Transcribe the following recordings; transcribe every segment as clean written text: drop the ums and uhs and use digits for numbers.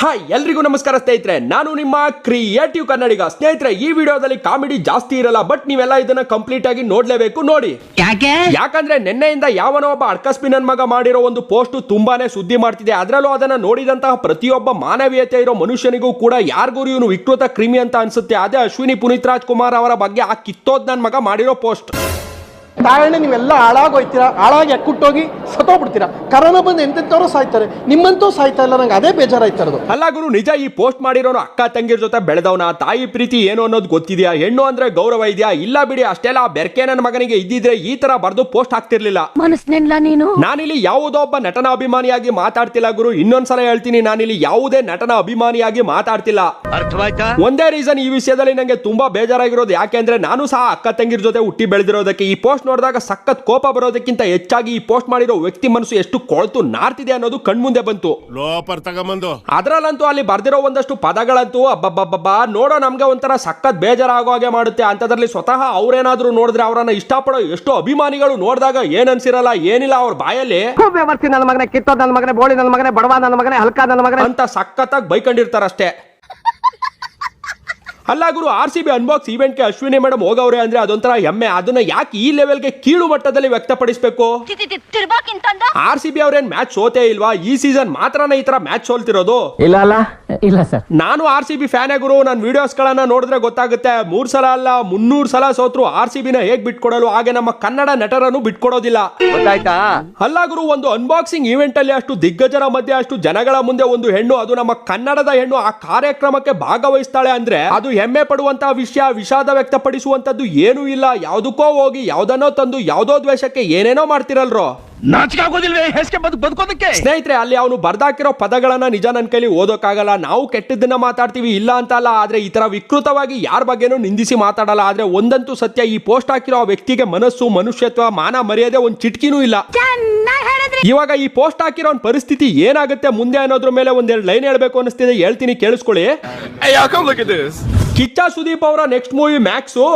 Hi ಎಲ್ರಿಗೂ ನಮಸ್ಕಾರ ಸ್ನೇಹಿತರೆ, ನಾನು ನಿಮ್ಮ ಕ್ರಿಯೇಟಿವ್ ಕನ್ನಡಿಗ. ಸ್ನೇಹಿತರೆ, ಈ ವಿಡಿಯೋದಲ್ಲಿ ಕಾಮಿಡಿ ಜಾಸ್ತಿ ಇರಲ್ಲ, ಬಟ್ ನೀವೆಲ್ಲ ಇದನ್ನ ಕಂಪ್ಲೀಟ್ ಆಗಿ ನೋಡ್ಲೇಬೇಕು. ನೋಡಿ ಯಾಕಂದ್ರೆ ನಿನ್ನೆಯಿಂದ ಯಾವನೋ ಒಬ್ಬ ಅಡ್ಕಸ್ಪಿ ನನ್ ಮಗ ಮಾಡಿರೋ ಒಂದು ಪೋಸ್ಟ್ ತುಂಬಾನೇ ಸುದ್ದಿ ಮಾಡ್ತಿದೆ. ಅದರಲ್ಲೂ ಅದನ್ನ ನೋಡಿದಂತಹ ಪ್ರತಿಯೊಬ್ಬ ಮಾನವೀಯತೆ ಇರೋ ಮನುಷ್ಯನಿಗೂ ಕೂಡ ಯಾರಿಗೂ ಇವನು ವಿಕೃತ ಕ್ರಿಮಿ ಅಂತ ಅನ್ಸುತ್ತೆ. ಅದೇ ಅಶ್ವಿನಿ ಪುನೀತ್ ರಾಜ್ಕುಮಾರ್ ಅವರ ಬಗ್ಗೆ ಆ ಕಿತ್ತೋದ್ ನನ್ ಮಗ ಮಾಡಿರೋ ಪೋಸ್ಟ್. ಕಾರಣ ನೀವೆಲ್ಲ ಹಾಳಾಗೋಯ್ತೀರಾ, ಹಾಳಾಗಿ ಎಕ್ಕುಟ್ಟೋಗಿ ಸತ್ತೋಗ್ಬಿಡ್ತೀರಾ. ಕರೋನಾ ಬಂದು ಎಂತೆಂಥವ್ರು ಸಾಯ್ತಾರೆ, ನಿಮ್ಮಂತೂ ಸಾಯ್ತಾ ಇಲ್ಲ. ನಂಗೆ ಅದೇ ಬೇಜಾರಾಯ್ತಾ ಇರೋದು. ಅಲ್ಲ ಗುರು, ನಿಜ ಈ ಪೋಸ್ಟ್ ಮಾಡಿರೋನು ಅಕ್ಕ ತಂಗಿರ ಜೊತೆ ಬೆಳೆದವನ. ತಾಯಿ ಪ್ರೀತಿ ಏನು ಅನ್ನೋದು ಗೊತ್ತಿದೆಯಾ? ಹೆಣ್ಣು ಅಂದ್ರೆ ಗೌರವ ಇದೆಯಾ? ಇಲ್ಲ ಬಿಡಿ, ಅಷ್ಟೆಲ್ಲ ಬೆರ್ಕೆ ನನ್ನ ಮಗನಿಗೆ ಇದ್ದಿದ್ರೆ ಈ ತರ ಬರ್ದು ಪೋಸ್ಟ್ ಹಾಕ್ತಿರ್ಲಿಲ್ಲ. ನಾನಿಲ್ಲಿ ಯಾವುದೋ ಒಬ್ಬ ನಟನ ಅಭಿಮಾನಿಯಾಗಿ ಮಾತಾಡ್ತಿಲ್ಲ ಗುರು. ಇನ್ನೊಂದ್ಸಲ ಹೇಳ್ತೀನಿ, ನಾನಿಲ್ಲಿ ಯಾವುದೇ ನಟನ ಅಭಿಮಾನಿಯಾಗಿ ಮಾತಾಡ್ತಿಲ್ಲ. ಒಂದೇ ರೀಸನ್ ಈ ವಿಷಯದಲ್ಲಿ ನಂಗೆ ತುಂಬಾ ಬೇಜಾರಾಗಿರೋದು. ಯಾಕೆಂದ್ರೆ ನಾನು ಸಹ ಅಕ್ಕ ತಂಗಿರ ಜೊತೆ ಹುಟ್ಟಿ ಬೆಳೆದಿರೋದಕ್ಕೆ ಈ ಪೋಸ್ಟ್ ನೋಡಿದಾಗ ಸಖತ್ ಕೋಪ ಬರೋದಕ್ಕಿಂತ ಹೆಚ್ಚಾಗಿ ಈ ಪೋಸ್ಟ್ ಮಾಡಿರೋ ವ್ಯಕ್ತಿ ಮನಸ್ಸು ಎಷ್ಟು ಕೊಳ್ತು ನಾರ್ತಿದೆ ಅನ್ನೋದು ಕಣ್ಮುಂದೆ ಬಂತು. ಅದರಲ್ಲಂತೂ ಅಲ್ಲಿ ಬರ್ದಿರೋ ಒಂದಷ್ಟು ಪದಗಳಂತೂ ಅಬ್ಬಬ್ಬಬ್ಬಾ ನೋಡೋ ನಮ್ಗೆ ಒಂಥರ ಸಖತ್ ಬೇಜಾರಾಗೋ ಹಾಗೆ ಮಾಡುತ್ತೆ. ಅಂತದ್ರಲ್ಲಿ ಸ್ವತಃ ಅವ್ರೇನಾದ್ರೂ ನೋಡಿದ್ರೆ ಅವರನ್ನ ಇಷ್ಟಪಡೋ ಎಷ್ಟೋ ಅಭಿಮಾನಿಗಳು ನೋಡಿದಾಗ ಏನ್ ಅನ್ಸಿರಲ್ಲ, ಏನಿಲ್ಲ ಅವ್ರ ಬಾಯಲ್ಲಿ ನನ್ನ ಮಗನೇ, ಕಿತ್ತೋದ್ ನನ್ನ ಮಗನೇ, ಬೋಳಿ ನನ್ನ ಮಗನೇ, ಬಡವ ನನ್ನ ಮಗನೇ, ಹಲ್ಕ ನನ್ನ ಮಗನೇ ಅಂತ ಸಖತ್ತಾಗಿ ಬೈಕೊಂಡಿರ್ತಾರಷ್ಟೇ. ಅಲ್ಲ ಗುರು, RCB ಅನ್ಬಾಕ್ಸ್ ಇವೆಂಟ್ಗೆ ಅಶ್ವಿನಿ ಮೇಡಮ್ ಹೋಗವ್ರೆ ಅಂದ್ರೆ ಅದೊಂಥರ ಹೆಮ್ಮೆ. ಅದನ್ನ ಯಾಕೆ ಈ ಲೆವೆಲ್ಗೆ ಕೀಳು ಮಟ್ಟದಲ್ಲಿ ವ್ಯಕ್ತಪಡಿಸಬೇಕು? RCB ಅವ್ರೇನ್ ಮ್ಯಾಚ್ ಸೋತೇ ಇಲ್ವಾ? ಈ ಸೀಸನ್ ಮಾತ್ರನೇ ಈ ತರ ಮ್ಯಾಚ್ ಸೋಲ್ತಿರೋದು? ಇಲ್ಲ ಸರ್. ನಾನು RCB ಫ್ಯಾನೇ ಗುರು. ನನ್ನ ವಿಡಿಯೋಸ್ ಗಳನ್ನ ನೋಡಿದ್ರೆ ಗೊತ್ತಾಗುತ್ತೆ. 3 ಸಲ ಅಲ್ಲ 300 ಸಲ ಸೋತ್ರು RCB ನ ಹೇಗ್ ಬಿಟ್ಕೊಡಲು, ಹಾಗೆ ನಮ್ಮ ಕನ್ನಡ ನಟರನ್ನು ಬಿಟ್ಕೊಡೋದಿಲ್ಲ. ಗೊತ್ತಾಯ್ತಾ? ಅಲ್ಲ ಗುರು, ಒಂದು ಅನ್ಬಾಕ್ಸಿಂಗ್ ಇವೆಂಟ್ ಅಲ್ಲಿ ಅಷ್ಟು ದಿಗ್ಗಜರ ಮಧ್ಯೆ ಅಷ್ಟು ಜನಗಳ ಮುಂದೆ ಒಂದು ಹೆಣ್ಣು, ಅದು ನಮ್ಮ ಕನ್ನಡದ ಹೆಣ್ಣು, ಆ ಕಾರ್ಯಕ್ರಮಕ್ಕೆ ಭಾಗವಹಿಸ್ತಾಳೆ ಅಂದ್ರೆ ಅದು ಹೆಮ್ಮೆ ಪಡುವಂತಹ ವಿಷಯ. ವಿಷಾದ ವ್ಯಕ್ತಪಡಿಸುವಂತದ್ದು ಏನೂ ಇಲ್ಲ. ಯಾವುದಕ್ಕೋ ಹೋಗಿ ಯಾವ್ದನ್ನೋ ತಂದು ಯಾವ್ದೋ ದ್ವೇಷಕ್ಕೆ ಏನೇನೋ ಮಾಡ್ತಿರಲ್ರೋ. ಸ್ನೇಹಿತರೆ, ಅಲ್ಲಿ ಅವನು ಬರ್ದಾಕಿರೋ ಪದಗಳನ್ನ ನಿಜ ನನ್ನ ಕೈಲಿ ಓದೋಕ್ಕಾಗಲ್ಲ. ನಾವು ಕೆಟ್ಟದನ್ನ ಮಾತಾಡ್ತೀವಿ, ಇಲ್ಲ ಅಂತ ಅಲ್ಲ, ಆದ್ರೆ ಈ ತರ ವಿಕೃತವಾಗಿ ಯಾರ ಬಗ್ಗೆನೂ ನಿಂದಿಸಿ ಮಾತಾಡಲ್ಲ. ಆದ್ರೆ ಒಂದಂತೂ ಸತ್ಯ, ಈ ಪೋಸ್ಟ್ ಹಾಕಿರೋ ಆ ವ್ಯಕ್ತಿಗೆ ಮನಸ್ಸು, ಮನುಷ್ಯತ್ವ, ಮಾನ ಮರ್ಯಾದೆ ಒಂದ್ ಚಿಟ್ಕಿನೂ ಇಲ್ಲ. ಇವಾಗ ಈ ಪೋಸ್ಟ್ ಹಾಕಿರೋ ಪರಿಸ್ಥಿತಿ ಏನಾಗುತ್ತೆ ಮುಂದೆ ಅನ್ನೋದ್ರ ಮೇಲೆ ಒಂದೆರಡು ಲೈನ್ ಹೇಳ್ಬೇಕು ಅನಿಸ್ತಿದೆ, ಹೇಳ್ತೀನಿ ಕೇಳಿಸ್ಕೊಳ್ಳಿ. ಕಿಚ್ಚ ಸುದೀಪ್ ಅವರ ನೆಕ್ಸ್ಟ್ ಮೂವಿ ಮ್ಯಾಕ್ಸು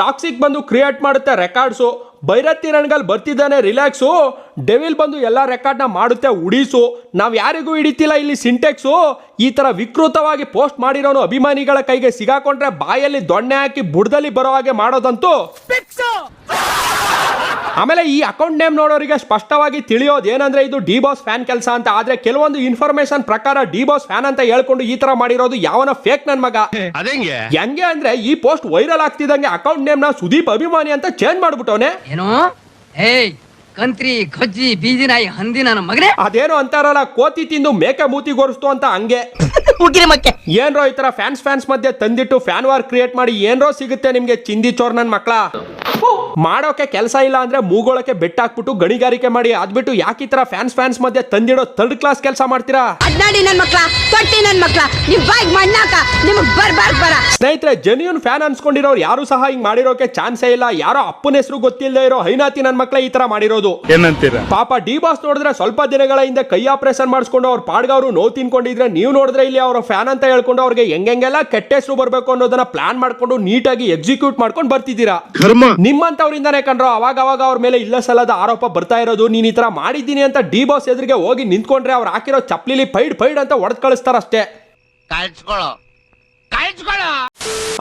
ಟಾಕ್ಸಿಕ್ ಬಂದು ಕ್ರಿಯೇಟ್ ಮಾಡುತ್ತೆ ರೆಕಾರ್ಡ್ಸು. ಭೈರತಿ ರಣಗಲ್ ಬರ್ತಿದ್ದಾನೆ ರಿಲ್ಯಾಕ್ಸು. ಡೆವಿಲ್ ಬಂದು ಎಲ್ಲ ರೆಕಾರ್ಡ್ನ ಮಾಡುತ್ತೆ ಉಡೀಸು. ನಾವ್ ಯಾರಿಗೂ ಹಿಡಿತಿಲ್ಲ ಇಲ್ಲಿ ಸಿಂಟೆಕ್ಸು. ಈ ತರ ವಿಕೃತವಾಗಿ ಪೋಸ್ಟ್ ಮಾಡಿರೋನು ಅಭಿಮಾನಿಗಳ ಕೈಗೆ ಸಿಗಾಕೊಂಡ್ರೆ ಬಾಯಲ್ಲಿ ದೊಣ್ಣೆ ಹಾಕಿ ಬುಡದಲ್ಲಿ ಬರೋ ಹಾಗೆ ಮಾಡೋದಂತೂ. ಆಮೇಲೆ ಈ ಅಕೌಂಟ್ ನೇಮ್ ನೋಡೋರಿಗೆ ಸ್ಪಷ್ಟವಾಗಿ ತಿಳಿಯೋದು ಏನಂದ್ರೆ ಇದು ಡಿ ಬಾಸ್ ಫ್ಯಾನ್ ಕೆಲಸ ಅಂತ. ಆದ್ರೆ ಕೆಲವೊಂದು ಇನ್ಫಾರ್ಮೇಶನ್ ಪ್ರಕಾರ ಡಿ ಬಾಸ್ ಫ್ಯಾನ್ ಅಂತ ಹೇಳ್ಕೊಂಡು ಈ ತರ ಮಾಡಿರೋದು ಯಾವನ ಫೇಕ್ ನನ್ ಮಗ. ಹೆಂಗೆ ಅಂದ್ರೆ ಈ ಪೋಸ್ಟ್ ವೈರಲ್ ಆಗ್ತಿದಂಗೆ ಅಕೌಂಟ್ ನೇಮ್ ನ ಸುದೀಪ್ ಅಭಿಮಾನಿ ಅಂತ ಚೇಂಜ್ ಮಾಡ್ಬಿಟ್ಟವನೆ. ಏನೋ ಕಂತ್ರಿ ಕಜ್ಜಿ ಬೀದಿ ನಾಯಿ ಹಂದಿ ನನ್ನ ಮಗನೇ, ಅದೇನೋ ಅಂತಾರಲ್ಲ, ಕೋತಿ ತಿಂದು ಮೇಕೆ ಮೂತಿ ಗೋರಿಸ್ತು ಅಂತ ಹಂಗೆ. ಏನ್ರೋ ಈ ತರ ಫ್ಯಾನ್ಸ್ ಮಧ್ಯೆ ತಂದಿಟ್ಟು ಫ್ಯಾನ್ ವಾರ್ ಕ್ರಿಯೇಟ್ ಮಾಡಿ ಏನ್ರೋ ಸಿಗುತ್ತೆ ನಿಮ್ಗೆ ಚಿಂದಿ ಚೋರ್ ನನ್ ಮಕ್ಳ. ಮಾಡೋಕೆ ಕೆಲಸ ಇಲ್ಲ ಅಂದ್ರೆ ಮೂಗೋಳಕ್ಕೆ ಬೆಟ್ಟ ಹಾಕ್ಬಿಟ್ಟು ಗಣಿಗಾರಿಕೆ ಮಾಡಿ. ಅದ್ಬಿಟ್ಟು ಯಾಕೆ ಈ ತರ ಫ್ಯಾನ್ಸ್ ಮಧ್ಯೆ ತಂದಿಡೋ ಥರ್ಡ್ ಕ್ಲಾಸ್ ಕೆಲಸ ಮಾಡ್ತೀರಾ? ಸ್ನೇಹಿತರೆ, ಜೆನ್ಯೂನ್ ಫ್ಯಾನ್ ಅನ್ಸ್ಕೊಂಡಿರೋರು ಯಾರು ಸಹ ಹಿಂಗ್ ಮಾಡಿರೋಕೆ ಚಾನ್ಸೇ ಇಲ್ಲ. ಯಾರೋ ಅಪ್ಪನ ಹೆಸರು ಗೊತ್ತಿಲ್ಲದೆ ಇರೋ ಹೈನಾತಿ ನನ್ ಮಕ್ಳ ಈ ತರ ಮಾಡಿರೋದು. ಪಾಪ ಡಿ ಬಾಸ್ ನೋಡಿದ್ರೆ ಸ್ವಲ್ಪ ದಿನಗಳ ಹಿಂದೆ ಕೈ ಆಪರೇಷನ್ ಮಾಡಿಸ್ಕೊಂಡು ಅವ್ರ ಪಾಡ್ಗವ್ರು ನೋವು ತಿನ್ಕೊಂಡಿದ್ರೆ, ನೀವು ನೋಡಿದ್ರೆ ಇಲ್ಲಿ ಅವ್ರ ಫ್ಯಾನ್ ಅಂತ ಹೇಳ್ಕೊಂಡು ಅವ್ರಿಗೆ ಹೆಂಗೆಲ್ಲ ಕೆಟ್ಟ ಹೆಸರು ಬರ್ಬೇಕು ಅನ್ನೋದನ್ನ ಪ್ಲಾನ್ ಮಾಡ್ಕೊಂಡು ನೀಟಾಗಿ ಎಕ್ಸಿಕ್ಯೂಟ್ ಮಾಡ್ಕೊಂಡು ಬರ್ತಿದ್ದೀರಾ. ನಿಮ್ಮಂತವ್ರಿಂದಾನೇ ಕಂಡ್ರೋ ಅವಾಗ ಅವ್ರ ಮೇಲೆ ಇಲ್ಲ ಸಲ್ಲದ ಆರೋಪ ಬರ್ತಾ ಇರೋದು. ನೀನ್ ಈ ತರ ಮಾಡಿದ್ದೀನಿ ಅಂತ ಡಿ ಬಾಸ್ ಎದುರಿಗೆ ಹೋಗಿ ನಿಂತ್ಕೊಂಡ್ರೆ ಅವ್ರು ಹಾಕಿರೋ ಚಪ್ಲಿಲಿ ಪೈಡ್ ಅಂತ ಹೊಡೆದ್ ಕಳಿಸ್ತಾರಷ್ಟೇ.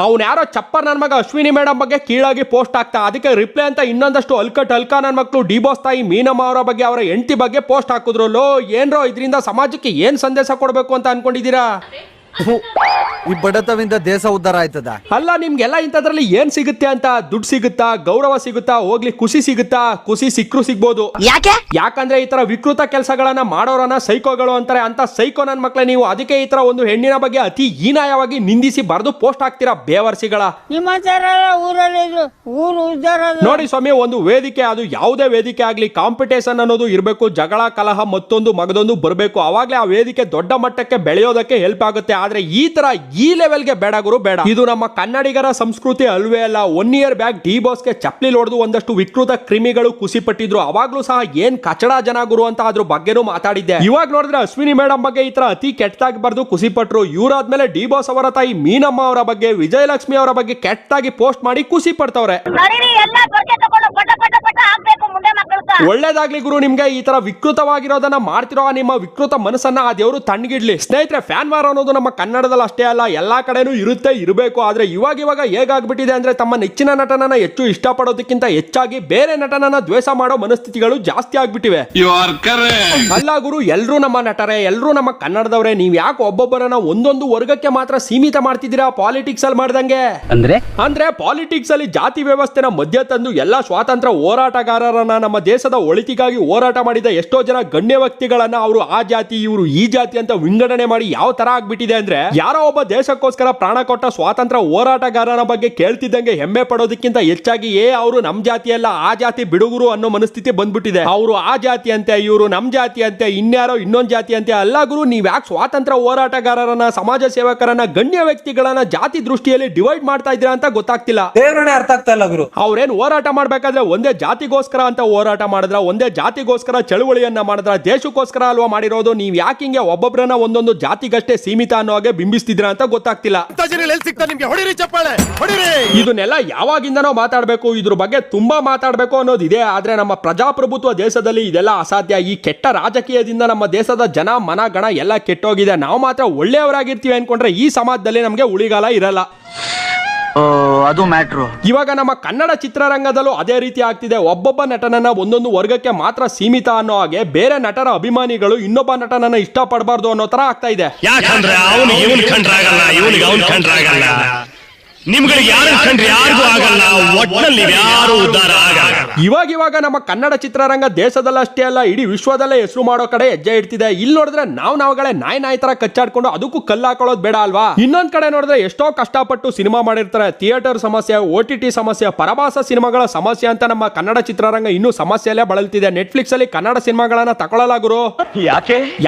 ಅವ್ನು ಯಾರೋ ಚಪ್ಪರ್ ನನ್ ಮಗ ಅಶ್ವಿನಿ ಮೇಡಮ್ ಬಗ್ಗೆ ಕೀಳಾಗಿ ಪೋಸ್ಟ್ ಆಗ್ತಾ, ಅದಕ್ಕೆ ರಿಪ್ಲೈ ಅಂತ ಇನ್ನೊಂದಷ್ಟು ಅಲ್ಕ ನನ್ ಮಕ್ಳು ಡಿ ಬಾಸ್ ತಾಯಿ ಮೀನಮ್ಮ ಅವರ ಬಗ್ಗೆ, ಅವರ ಹೆಂಡತಿ ಬಗ್ಗೆ ಪೋಸ್ಟ್ ಹಾಕಿದ್ರಲ್ಲೋ. ಏನ್ರೋ ಇದರಿಂದ ಸಮಾಜಕ್ಕೆ ಏನ್ ಸಂದೇಶ ಕೊಡ್ಬೇಕು ಅಂತ ಅನ್ಕೊಂಡಿದ್ದೀರಾ? ಈ ಬಡತವಿಂದ ದೇಶ ಉದ್ಧಾರ ಆಯ್ತದ? ಅಲ್ಲ, ನಿಮ್ಗೆಲ್ಲ ಇಂಥದ್ರಲ್ಲಿ ಏನ್ ಸಿಗುತ್ತೆ ಅಂತ? ದುಡ್ಡು ಸಿಗುತ್ತಾ, ಗೌರವ ಸಿಗುತ್ತಾ, ಹೋಗ್ಲಿ ಖುಷಿ ಸಿಗುತ್ತಾ? ಖುಷಿ ಸಿಕ್ಕರು ಸಿಗ್ಬೋದು. ಯಾಕಂದ್ರೆ ಈ ತರ ವಿಕೃತ ಕೆಲಸಗಳನ್ನ ಮಾಡೋರನ್ನ ಸೈಕೋಗಳು ಅಂತಾರೆ. ಅಂತ ಸೈಕೋ ನನ್ ಮಕ್ಳೆ ನೀವು. ಅದಕ್ಕೆ ಈ ತರ ಒಂದು ಹೆಣ್ಣಿನ ಬಗ್ಗೆ ಅತಿ ಹೀನಾಯವಾಗಿ ನಿಂದಿಸಿ ಬರೆದು ಪೋಸ್ಟ್ ಹಾಕ್ತೀರಾ ಬೇವರ್ಸಿಗಳ. ನೋಡಿ ಸ್ವಾಮಿ, ಒಂದು ವೇದಿಕೆ, ಅದು ಯಾವುದೇ ವೇದಿಕೆ ಆಗ್ಲಿ, ಕಾಂಪಿಟೇಷನ್ ಅನ್ನೋದು ಇರಬೇಕು. ಜಗಳ ಕಲಹ ಮತ್ತೊಂದು ಮಗದೊಂದು ಬರಬೇಕು. ಅವಾಗ್ಲೇ ಆ ವೇದಿಕೆ ದೊಡ್ಡ ಮಟ್ಟಕ್ಕೆ ಬೆಳೆಯೋದಕ್ಕೆ ಹೆಲ್ಪ್ ಆಗುತ್ತೆ. ಆದ್ರೆ ಈ ತರ ಈ ಲೆವೆಲ್ಗೆ ಬೇಡ ಗುರು, ಬೇಡ. ಇದು ನಮ್ಮ ಕನ್ನಡಿಗರ ಸಂಸ್ಕೃತಿ ಅಲ್ವೇ ಅಲ್ಲ. 1 year ಬ್ಯಾಕ್ ಡಿ ಬಾಸ್ಗೆ ಚಪ್ಲಿ ಹೊಡೆದು ಒಂದಷ್ಟು ವಿಕೃತ ಕ್ರಿಮಿಗಳು ಖುಷಿ ಪಟ್ಟಿದ್ರು. ಅವಾಗ್ಲೂ ಸಹ ಏನ್ ಕಚಡ ಜನ ಗುರು ಅಂತ ಅದ್ರ ಬಗ್ಗೆನೂ ಮಾತಾಡಿದ್ದೆ. ಇವಾಗ ನೋಡಿದ್ರೆ ಅಶ್ವಿನಿ ಮೇಡಮ್ ಬಗ್ಗೆ ಈ ತರ ಅತಿ ಕೆಟ್ಟದಾಗಿ ಬರ್ದು ಖುಷಿ ಪಟ್ರು. ಇವರಾದ್ಮೇಲೆ ಡಿ ಬಾಸ್ ಅವರ ತಾಯಿ ಮೀನಮ್ಮ ಅವರ ಬಗ್ಗೆ, ವಿಜಯಲಕ್ಷ್ಮಿ ಅವರ ಬಗ್ಗೆ ಕೆಟ್ಟದಾಗಿ ಪೋಸ್ಟ್ ಮಾಡಿ ಖುಷಿ ಪಡ್ತವ್ರೆ. ಒಳ್ಳೇದಾಗ್ಲಿ ಗುರು ನಿಮ್ಗೆ. ಈ ತರ ವಿಕೃತವಾಗಿರೋದನ್ನ ಮಾಡ್ತಿರೋ ನಿಮ್ಮ ವಿಕೃತ ಮನಸ್ಸನ್ನ ಆ ದೇವರು ತಣ್ಣಗಿಡ್ಲಿ. ಸ್ನೇಹಿತರೆ, ಫ್ಯಾನ್ ವಾರ್ ಅನ್ನೋದು ನಮ್ಮ ಕನ್ನಡದಲ್ಲಿ ಅಷ್ಟೇ ಅಲ್ಲ, ಎಲ್ಲಾ ಕಡೆನೂ ಇರಬೇಕು. ಆದ್ರೆ ಇವಾಗ ಹೇಗಾಗ್ಬಿಟ್ಟಿದೆ ಅಂದ್ರೆ ತಮ್ಮ ನೆಚ್ಚಿನ ನಟನನ್ನ ಹೆಚ್ಚು ಇಷ್ಟಪಡೋದಕ್ಕಿಂತ ಹೆಚ್ಚಾಗಿ ಬೇರೆ ನಟನನ್ನ ದ್ವೇಷ ಮಾಡೋ ಮನಸ್ಥಿತಿಗಳು ಜಾಸ್ತಿ ಆಗ್ಬಿಟ್ಟಿವೆ. ಅಲ್ಲ ಗುರು, ಎಲ್ರೂ ನಮ್ಮ ನಟರೇ, ಎಲ್ರೂ ನಮ್ಮ ಕನ್ನಡದವರೇ. ನೀವ್ ಯಾಕೆ ಒಬ್ಬೊಬ್ಬರನ್ನ ಒಂದೊಂದು ವರ್ಗಕ್ಕೆ ಮಾತ್ರ ಸೀಮಿತ ಮಾಡ್ತಿದ್ದೀರಾ ಪಾಲಿಟಿಕ್ಸ್ ಅಲ್ಲಿ ಮಾಡ್ದಂಗೆ? ಅಂದ್ರೆ ಪಾಲಿಟಿಕ್ಸ್ ಅಲ್ಲಿ ಜಾತಿ ವ್ಯವಸ್ಥೆನ ಮಧ್ಯ ತಂದು ಎಲ್ಲಾ ಸ್ವಾತಂತ್ರ್ಯ ಹೋರಾಟಗಾರರನ್ನ, ನಮ್ಮ ದೇಶದ ಒಳಿತಿಗಾಗಿ ಹೋರಾಟ ಮಾಡಿದ ಎಷ್ಟೋ ಜನ ಗಣ್ಯ ವ್ಯಕ್ತಿಗಳನ್ನ ಅವರು ಆ ಜಾತಿ ಇವರು ಈ ಜಾತಿ ಅಂತ ವಿಂಗಡಣೆ ಮಾಡಿ ಯಾವ ತರ ಆಗ್ಬಿಟ್ಟಿದೆ ಅಂದ್ರೆ, ಯಾರೋ ಒಬ್ಬ ದೇಶಕ್ಕೋಸ್ಕರ ಪ್ರಾಣ ಕೊಟ್ಟ ಸ್ವಾತಂತ್ರ್ಯ ಹೋರಾಟಗಾರನ ಬಗ್ಗೆ ಕೇಳ್ತಿದ್ದಂಗೆ ಹೆಮ್ಮೆ ಪಡೋದಕ್ಕಿಂತ ಹೆಚ್ಚಾಗಿ ಅವರು ನಮ್ ಜಾತಿ ಅಲ್ಲ ಆ ಜಾತಿ ಬಿಡುಗರು ಅನ್ನೋ ಮನಸ್ಥಿತಿ ಬಂದ್ಬಿಟ್ಟಿದೆ. ಅವರು ಆ ಜಾತಿ ಅಂತೆ, ಇವರು ನಮ್ ಜಾತಿ ಅಂತೆ, ಇನ್ಯಾರೋ ಇನ್ನೊಂದ್ ಜಾತಿ ಅಂತೆ. ಅಲ್ಲ ಗುರು, ನೀವ್ ಯಾಕೆ ಸ್ವಾತಂತ್ರ್ಯ ಹೋರಾಟಗಾರರನ್ನ, ಸಮಾಜ ಸೇವಕರನ್ನ, ಗಣ್ಯ ವ್ಯಕ್ತಿಗಳನ್ನ ಜಾತಿ ದೃಷ್ಟಿಯಲ್ಲಿ ಡಿವೈಡ್ ಮಾಡ್ತಾ ಇದ್ದೀರಾ ಅಂತ ಗೊತ್ತಾಗ್ತಿಲ್ಲ. ಅರ್ಥ ಆಗ್ತಾ ಇಲ್ಲ ಗುರು. ಅವ್ರೇನ್ ಹೋರಾಟ ಮಾಡ್ಬೇಕಾದ್ರೆ ಒಂದೇ ಜಾತಿಗೋಸ್ಕರ ಅಂತ ಹೋರಾಟ ಮಾಡಿದ್ರ, ಒಂದೇ ಜಾತಿಗೋಸ್ಕರ ಚಳುವಳಿಯನ್ನ ಮಾಡಿದ್ರ, ದೇಶಕ್ಕೋಸ್ಕರ ಅಲ್ವಾ ಮಾಡಿರೋದು? ನೀವ್ ಯಾಕೆ ಹಿಂಗೆ ಒಬ್ಬೊಬ್ಬರನ್ನ ಒಂದೊಂದು ಜಾತಿಗಷ್ಟೇ ಸೀಮಿತ ಅನ್ನೋ ಹಾಗೆ ಬಿಂಬಿಸ್ತಿದ್ರ ಅಂತ ಗೊತ್ತಾಗ್ತಿಲ್ಲ. ಇದನ್ನೆಲ್ಲ ಯಾವಾಗಿಂದನೋ ಮಾತಾಡ್ಬೇಕು, ಇದ್ರ ಬಗ್ಗೆ ತುಂಬಾ ಮಾತಾಡ್ಬೇಕು ಅನ್ನೋದಿದೆ. ಆದ್ರೆ ನಮ್ಮ ಪ್ರಜಾಪ್ರಭುತ್ವ ದೇಶದಲ್ಲಿ ಇದೆಲ್ಲ ಅಸಾಧ್ಯ. ಈ ಕೆಟ್ಟ ರಾಜಕೀಯದಿಂದ ನಮ್ಮ ದೇಶದ ಜನ ಮನ ಗಣ ಎಲ್ಲ ಕೆಟ್ಟೋಗಿದೆ. ನಾವು ಮಾತ್ರ ಒಳ್ಳೆಯವರಾಗಿರ್ತೀವಿ ಅನ್ಕೊಂಡ್ರೆ ಈ ಸಮಾಜದಲ್ಲಿ ನಮ್ಗೆ ಉಳಿಗಾಲ ಇರಲ್ಲ. ಅದು ಮ್ಯಾಟ್ರು. ಇವಾಗ ನಮ್ಮ ಕನ್ನಡ ಚಿತ್ರರಂಗದಲ್ಲೂ ಅದೇ ರೀತಿ ಆಗ್ತಿದೆ. ಒಬ್ಬೊಬ್ಬ ನಟನನ್ನ ಒಂದೊಂದು ವರ್ಗಕ್ಕೆ ಮಾತ್ರ ಸೀಮಿತ ಅನ್ನೋ ಹಾಗೆ ಬೇರೆ ನಟರ ಅಭಿಮಾನಿಗಳು ಇನ್ನೊಬ್ಬ ನಟನನ್ನ ಇಷ್ಟ ಪಡಬಾರ್ದು ಅನ್ನೋ ತರ ಆಗ್ತಾ ಇದೆ. ಯಾಕಂದ್ರೆ ಅವನು ಇವನ್ ಕಂಡ್ರಾಗಲ್ಲ, ಇವನಿಗೆ ಅವನ್ ಕಂಡ್ರಾಗಲ್ಲ, ನಿಮ್ಗಳಿಗೆ ಯಾರು ಕಂಡ್ರೆ ಯಾರಿಗೂ ಆಗಲ್ಲ, ಒಟ್ಟಿನಲ್ಲಿ ಯಾರು ಉದ್ಧಾರ ಆಗಲ್ಲ. ಇವಾಗ ನಮ್ಮ ಕನ್ನಡ ಚಿತ್ರರಂಗ ದೇಶದಲ್ಲಷ್ಟೇ ಅಲ್ಲ ಇಡೀ ವಿಶ್ವದಲ್ಲೇ ಹೆಸರು ಮಾಡೋ ಕಡೆ ಹೆಜ್ಜೆ ಇಡ್ತಿದೆ. ಇಲ್ಲಿ ನೋಡಿದ್ರೆ ನಾವುಗಳೇ ನಾಯಿ ತರ ಕಚ್ಚಾಡ್ಕೊಂಡು ಅದಕ್ಕೂ ಕಲ್ಲು ಹಾಕೊಳ್ಳೋದು ಬೇಡ ಅಲ್ವಾ? ಇನ್ನೊಂದ್ ಕಡೆ ನೋಡಿದ್ರೆ ಎಷ್ಟೋ ಕಷ್ಟಪಟ್ಟು ಸಿನಿಮಾ ಮಾಡಿರ್ತಾರೆ. ಥಿಯೇಟರ್ ಸಮಸ್ಯೆ, OTT ಸಮಸ್ಯೆ, ಪರಭಾಷಾ ಸಿನಿಮಾಗಳ ಸಮಸ್ಯೆ ಅಂತ ನಮ್ಮ ಕನ್ನಡ ಚಿತ್ರರಂಗ ಇನ್ನೂ ಸಮಸ್ಯೆಯಲ್ಲೇ ಬಳಲ್ತಿದೆ. ನೆಟ್ಫ್ಲಿಕ್ಸ್ ಅಲ್ಲಿ ಕನ್ನಡ ಸಿನಿಮಾಗಳನ್ನ ತಗೊಳ್ಳಲ್ಲ ಗುರು.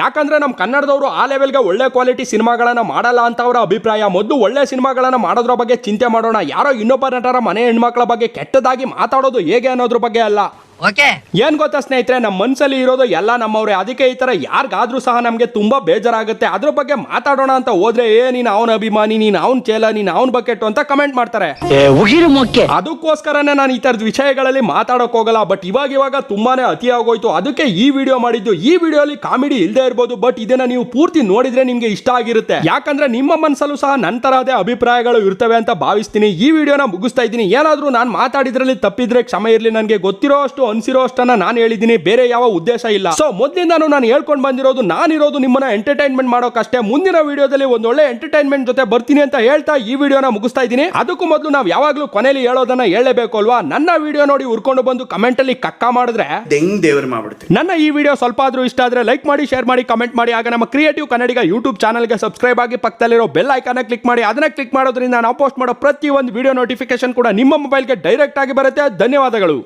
ಯಾಕಂದ್ರೆ ನಮ್ಮ ಕನ್ನಡದವರು ಆ ಲೆವೆಲ್ಗೆ ಒಳ್ಳೆ ಕ್ವಾಲಿಟಿ ಸಿನಿಮಾಗಳನ್ನ ಮಾಡಲ್ಲ ಅಂತ ಅವರ ಅಭಿಪ್ರಾಯ. ಮೊದಲು ಒಳ್ಳೆ ಸಿನಿಮಾಗಳನ್ನ ಮಾಡೋದ್ರ ಬಗ್ಗೆ ಚಿಂತೆ ಮಾಡೋಣ. ಯಾರೋ ಇನ್ನೊಬ್ಬ ನಟರ ಮನೆ ಹೆಣ್ಮಕ್ಳ ಬಗ್ಗೆ ಕೆಟ್ಟದಾಗಿ ಮಾತಾಡೋದು ಹೇಗೆ ಅನ್ನೋದ್ರ ಬಗ್ಗೆ ಅಲ್ಲ. ಏನ್ ಗೊತ್ತಾ ಸ್ನೇಹಿತರೆ, ನಮ್ಮ ಮನ್ಸಲ್ಲಿ ಇರೋದು ಎಲ್ಲ ನಮ್ಮವ್ರೆ. ಅದಕ್ಕೆ ಈ ತರ ಯಾರಿಗಾದ್ರೂ ಸಹ ನಮ್ಗೆ ತುಂಬಾ ಬೇಜಾರಾಗುತ್ತೆ. ಅದ್ರ ಬಗ್ಗೆ ಮಾತಾಡೋಣ ಅಂತ ಹೋದ್ರೆ ನೀನ್ ಅವನ ಅಭಿಮಾನಿ, ನೀನ್ ಅವನ್ ಚೇಲ, ನೀನ್ ಅವನ್ ಬಕೆಟ್ ಅಂತ ಕಮೆಂಟ್ ಮಾಡ್ತಾರೆ. ಅದಕ್ಕೋಸ್ಕರನೇ ನಾನು ಈ ತರದ ವಿಷಯಗಳಲ್ಲಿ ಮಾತಾಡಕ್ ಹೋಗಲ್ಲ. ಬಟ್ ಇವಾಗ ತುಂಬಾನೇ ಅತಿ ಆಗೋಯ್ತು. ಅದಕ್ಕೆ ಈ ವಿಡಿಯೋ ಮಾಡಿದ್ದು. ಈ ವಿಡಿಯೋಲಿ ಕಾಮಿಡಿ ಇಲ್ಲದೆ ಇರ್ಬೋದು, ಬಟ್ ಇದನ್ನ ನೀವು ಪೂರ್ತಿ ನೋಡಿದ್ರೆ ನಿಮ್ಗೆ ಇಷ್ಟ ಆಗಿರುತ್ತೆ. ಯಾಕಂದ್ರೆ ನಿಮ್ಮ ಮನಸ್ಸಲ್ಲೂ ಸಹ ನಂತರದೇ ಅಭಿಪ್ರಾಯಗಳು ಇರ್ತವೆ ಅಂತ ಭಾವಿಸ್ತೀನಿ. ಈ ವಿಡಿಯೋನ ಮುಗಿಸ್ತಾ ಇದ್ದೀನಿ. ಏನಾದ್ರೂ ನಾನು ಮಾತಾಡಿದ್ರಲ್ಲಿ ತಪ್ಪಿದ್ರೆ ಕ್ಷಮೆ ಇರ್ಲಿ. ನನಗೆ ಗೊತ್ತಿರೋ ಅಷ್ಟು ಅನ್ಸಿರೋ ಅಷ್ಟನ್ನ ನಾನು ಹೇಳಿದ್ದೀನಿ, ಬೇರೆ ಯಾವ ಉದ್ದೇಶ ಇಲ್ಲ. ಸೊ ಮೊದಲಿಂದಾನು ನಾನು ಹೇಳ್ಕೊಂಡು ಬಂದಿರೋದು, ನಾನಿರೋದು ನಿಮ್ಮನ್ನ ಎಂಟರ್ಟೈನ್ಮೆಂಟ್ ಮಾಡೋಕಷ್ಟೇ. ಮುಂದಿನ ವಿಡಿಯೋದಲ್ಲಿ ಒಂದೊಳ್ಳೆ ಎಂಟರ್ಟೈನ್ಮೆಂಟ್ ಜೊತೆ ಬರ್ತೀನಿ ಅಂತ ಹೇಳ್ತಾ ಈ ವಿಡಿಯೋನ ಮುಗಿಸ್ತಾ ಇದ್ದೀನಿ. ಅದಕ್ಕೂ ಮೊದಲು ನಾವು ಯಾವಾಗ್ಲೂ ಕೊನೆಯಲ್ಲಿ ಹೇಳೋದನ್ನ ಹೇಳಲೇಬೇಕು ಅಲ್ವಾ? ನನ್ನ ವಿಡಿಯೋ ನೋಡಿ ಉರ್ಕೊಂಡು ಬಂದು ಕಮೆಂಟ್ ಅಲ್ಲಿ ಕಕ್ಕ ಮಾಡಿದ್ರೆ ನನ್ನ ಈ ವಿಡಿಯೋ ಸ್ವಲ್ಪ ಆದ್ರೂ ಇಷ್ಟ ಆದ್ರೆ ಲೈಕ್ ಮಾಡಿ, ಶೇರ್ ಮಾಡಿ, ಕಮೆಂಟ್ ಮಾಡಿ. ಆಗ ನಮ್ಮ ಕ್ರಿಯೇಟಿವ್ ಕನ್ನಡಿಗ ಯೂಟ್ಯೂಬ್ ಚಾನಲ್ಗೆ ಸಬ್ಸ್ಕ್ರೈಬ್ ಆಗಿ ಪಕ್ಕದಲ್ಲಿರೋ ಬೆಲ್ ಐಕಾನ್ ಕ್ಲಿಕ್ ಮಾಡಿ. ಅದನ್ನ ಕ್ಲಿಕ್ ಮಾಡೋದ್ರಿಂದ ನಾವು ಪೋಸ್ಟ್ ಮಾಡೋ ಪ್ರತಿ ಒಂದು ವಿಡಿಯೋ ನೋಟಿಫಿಕೇಶನ್ ಕೂಡ ನಿಮ್ಮ ಮೊಬೈಲ್ಗೆ ಡೈರೆಕ್ಟ್ ಆಗಿ ಬರುತ್ತೆ. ಧನ್ಯವಾದಗಳು.